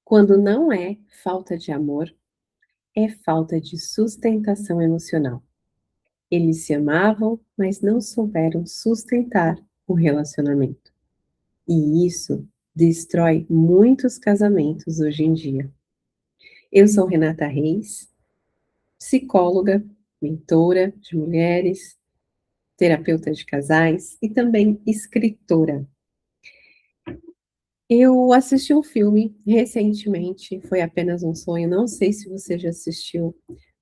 Quando não é falta de amor, é falta de sustentação emocional. Eles se amavam, mas não souberam sustentar o relacionamento. E isso destrói muitos casamentos hoje em dia. Eu sou Renata Reis, psicóloga, mentora de mulheres, terapeuta de casais e também escritora. Eu assisti um filme recentemente, foi apenas um sonho, não sei se você já assistiu,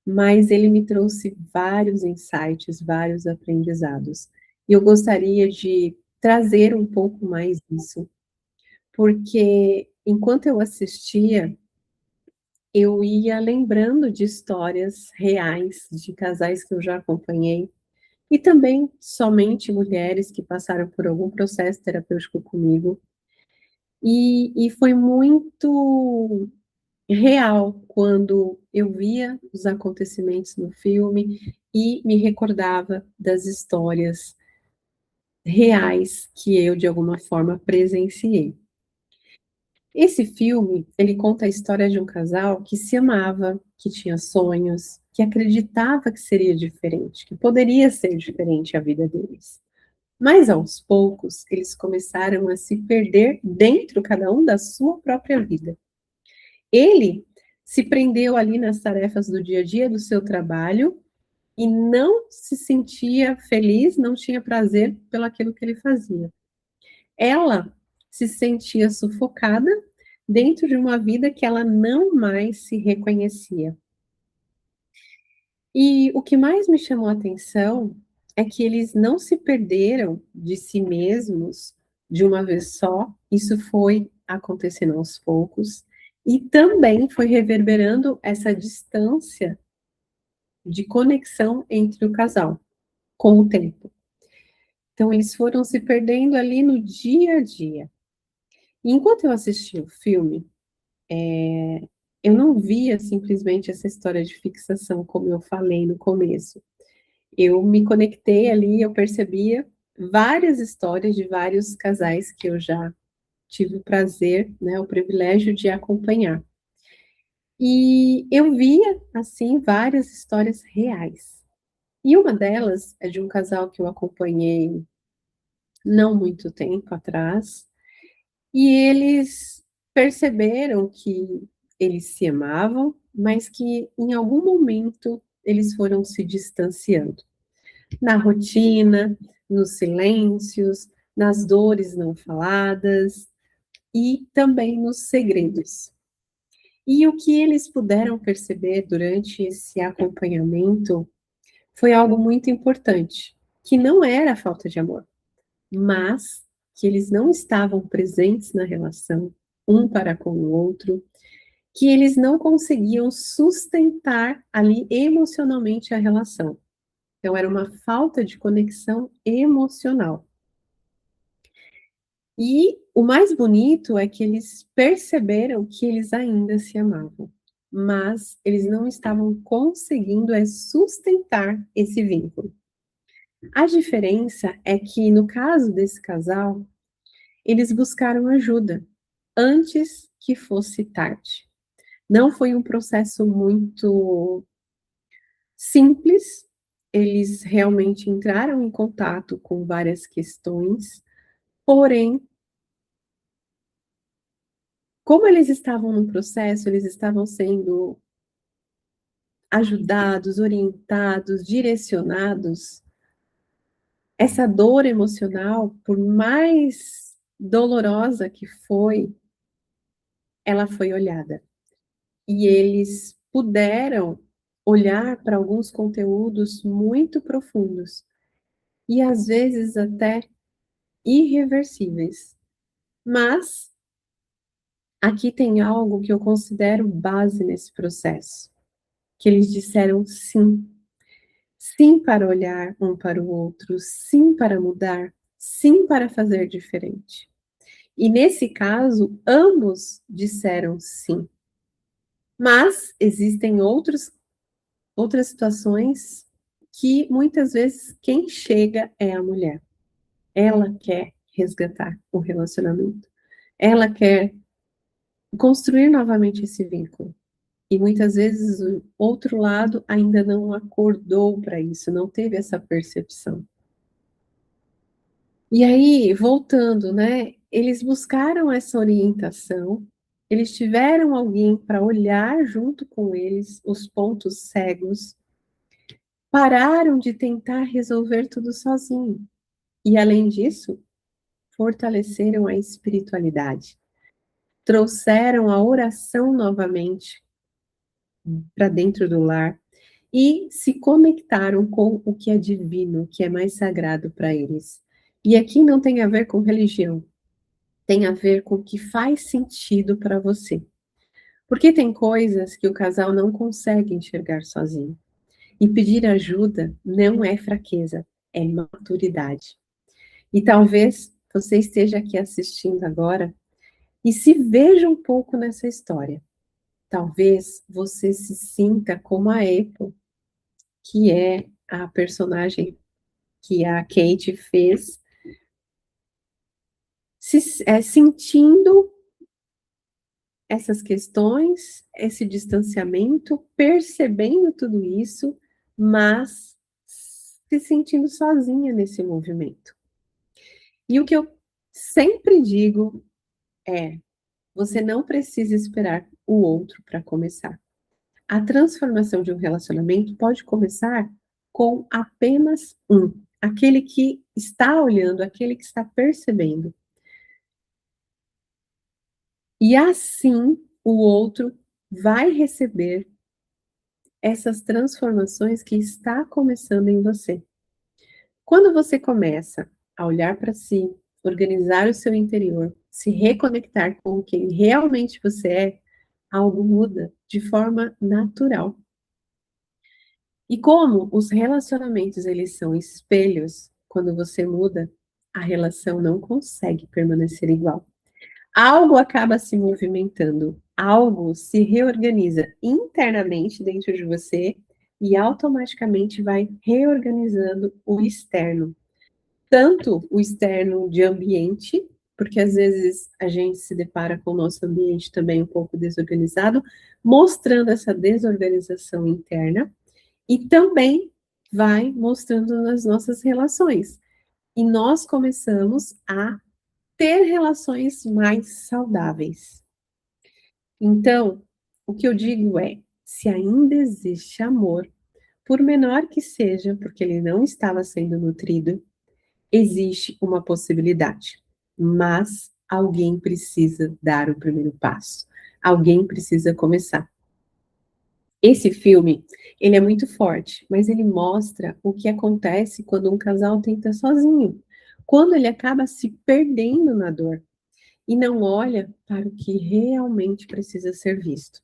mas ele me trouxe vários insights, vários aprendizados. E eu gostaria de trazer um pouco mais disso, porque enquanto eu assistia, eu ia lembrando de histórias reais de casais que eu já acompanhei, e também somente mulheres que passaram por algum processo terapêutico comigo. E foi muito real quando eu via os acontecimentos no filme e me recordava das histórias reais que eu, de alguma forma, presenciei. Esse filme, ele conta a história de um casal que se amava, que tinha sonhos, que acreditava que seria diferente, que poderia ser diferente a vida deles. Mas aos poucos, eles começaram a se perder dentro, cada um da sua própria vida. Ele se prendeu ali nas tarefas do dia a dia do seu trabalho e não se sentia feliz, não tinha prazer pelo aquilo que ele fazia. Ela se sentia sufocada dentro de uma vida que ela não mais se reconhecia. E o que mais me chamou a atenção é que eles não se perderam de si mesmos de uma vez só, isso foi acontecendo aos poucos, e também foi reverberando essa distância de conexão entre o casal com o tempo. Então, eles foram se perdendo ali no dia a dia. E enquanto eu assistia o filme, eu não via simplesmente essa história de fixação, como eu falei no começo. Eu me conectei ali, eu percebia várias histórias de vários casais que eu já tive o prazer, né, o privilégio de acompanhar. E eu via, assim, várias histórias reais. E uma delas é de um casal que eu acompanhei não muito tempo atrás, e eles perceberam que eles se amavam, mas que em algum momento eles foram se distanciando. Na rotina, nos silêncios, nas dores não faladas e também nos segredos. E o que eles puderam perceber durante esse acompanhamento foi algo muito importante, que não era falta de amor, mas que eles não estavam presentes na relação, um para com o outro, que eles não conseguiam sustentar ali emocionalmente a relação. Então, era uma falta de conexão emocional. E o mais bonito é que eles perceberam que eles ainda se amavam, mas eles não estavam conseguindo sustentar esse vínculo. A diferença é que, no caso desse casal, eles buscaram ajuda antes que fosse tarde. Não foi um processo muito simples, eles realmente entraram em contato com várias questões, porém, como eles estavam no processo, eles estavam sendo ajudados, orientados, direcionados, essa dor emocional, por mais dolorosa que foi, ela foi olhada. E eles puderam olhar para alguns conteúdos muito profundos e às vezes até irreversíveis. Mas aqui tem algo que eu considero base nesse processo, que eles disseram sim. Sim para olhar um para o outro, sim para mudar, sim para fazer diferente. E nesse caso, ambos disseram sim. Mas existem outras situações que muitas vezes quem chega é a mulher. Ela quer resgatar o relacionamento. Ela quer construir novamente esse vínculo. E muitas vezes o outro lado ainda não acordou para isso, não teve essa percepção. E aí, voltando, né? Eles buscaram essa orientação, eles tiveram alguém para olhar junto com eles os pontos cegos, pararam de tentar resolver tudo sozinho. E além disso, fortaleceram a espiritualidade, trouxeram a oração novamente para dentro do lar e se conectaram com o que é divino, o que é mais sagrado para eles. E aqui não tem a ver com religião, tem a ver com o que faz sentido para você. Porque tem coisas que o casal não consegue enxergar sozinho. E pedir ajuda não é fraqueza, é maturidade. E talvez você esteja aqui assistindo agora e se veja um pouco nessa história. Talvez você se sinta como a Apple, que é a personagem que a Kate fez, sentindo essas questões, esse distanciamento, percebendo tudo isso, mas se sentindo sozinha nesse movimento. E o que eu sempre digo é: você não precisa esperar o outro para começar. A transformação de um relacionamento pode começar com apenas um, aquele que está olhando, aquele que está percebendo. E assim o outro vai receber essas transformações que está começando em você. Quando você começa a olhar para si, organizar o seu interior, se reconectar com quem realmente você é, algo muda de forma natural. E como os relacionamentos eles são espelhos, quando você muda, a relação não consegue permanecer igual. Algo acaba se movimentando, algo se reorganiza internamente dentro de você e automaticamente vai reorganizando o externo. Tanto o externo de ambiente, porque às vezes a gente se depara com o nosso ambiente também um pouco desorganizado, mostrando essa desorganização interna, e também vai mostrando nas nossas relações. E nós começamos a ter relações mais saudáveis. Então, o que eu digo é: se ainda existe amor, por menor que seja, porque ele não estava sendo nutrido, existe uma possibilidade. Mas alguém precisa dar o primeiro passo. Alguém precisa começar. Esse filme, ele é muito forte, mas ele mostra o que acontece quando um casal tenta sozinho, quando ele acaba se perdendo na dor e não olha para o que realmente precisa ser visto.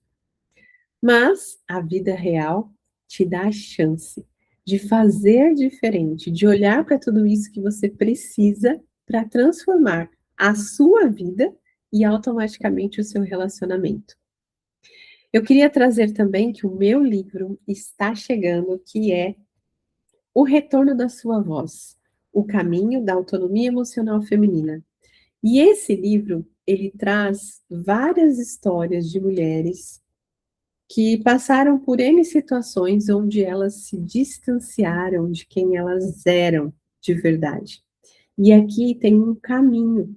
Mas a vida real te dá a chance de fazer diferente, de olhar para tudo isso que você precisa para transformar a sua vida e automaticamente o seu relacionamento. Eu queria trazer também que o meu livro está chegando, que é O Retorno da Sua Voz, O Caminho da Autonomia Emocional Feminina. E esse livro, ele traz várias histórias de mulheres que passaram por N situações onde elas se distanciaram de quem elas eram de verdade. E aqui tem um caminho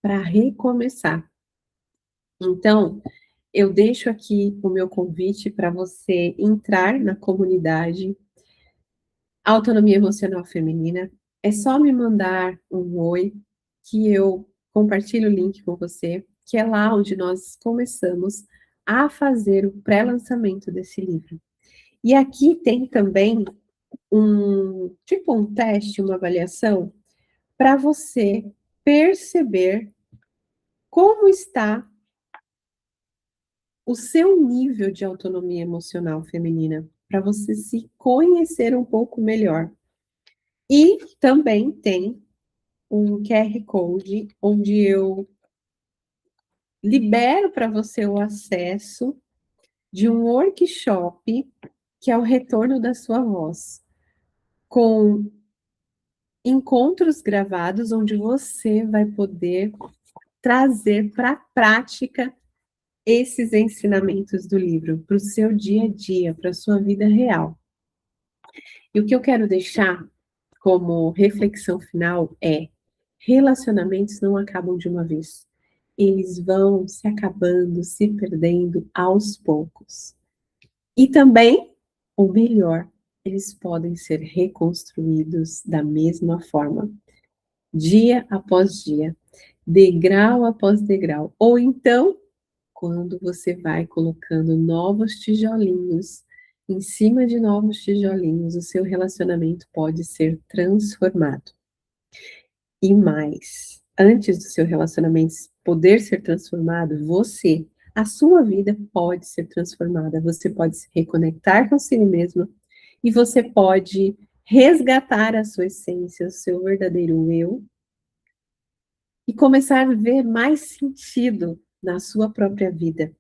para recomeçar. Então, eu deixo aqui o meu convite para você entrar na comunidade Autonomia Emocional Feminina. É só me mandar um oi, que eu compartilho o link com você, que é lá onde nós começamos a fazer o pré-lançamento desse livro. E aqui tem também tipo um teste, uma avaliação, para você perceber como está o seu nível de autonomia emocional feminina, para você se conhecer um pouco melhor. E também tem um QR Code onde eu libero para você o acesso de um workshop que é o retorno da sua voz, com encontros gravados onde você vai poder trazer para a prática esses ensinamentos do livro para o seu dia a dia, para a sua vida real. E o que eu quero deixar como reflexão final é: relacionamentos não acabam de uma vez. Eles vão se acabando, se perdendo aos poucos. E também, o melhor, eles podem ser reconstruídos da mesma forma, dia após dia, degrau após degrau. Ou então, quando você vai colocando novos tijolinhos em cima de novos tijolinhos, o seu relacionamento pode ser transformado. E mais, antes do seu relacionamento poder ser transformado, você, a sua vida pode ser transformada. Você pode se reconectar consigo mesma e você pode resgatar a sua essência, o seu verdadeiro eu e começar a ver mais sentido na sua própria vida.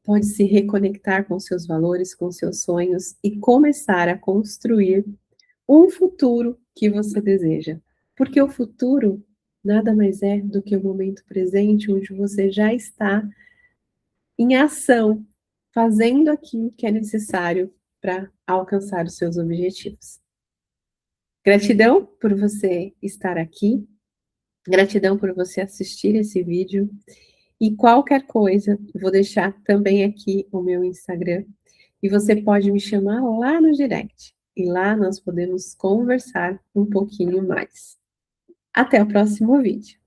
Pode se reconectar com seus valores, com seus sonhos e começar a construir um futuro que você deseja. Porque o futuro nada mais é do que o momento presente, onde você já está em ação, fazendo aquilo que é necessário para alcançar os seus objetivos. Gratidão por você estar aqui, gratidão por você assistir esse vídeo. E qualquer coisa, vou deixar também aqui o meu Instagram e você pode me chamar lá no direct. E lá nós podemos conversar um pouquinho mais. Até o próximo vídeo.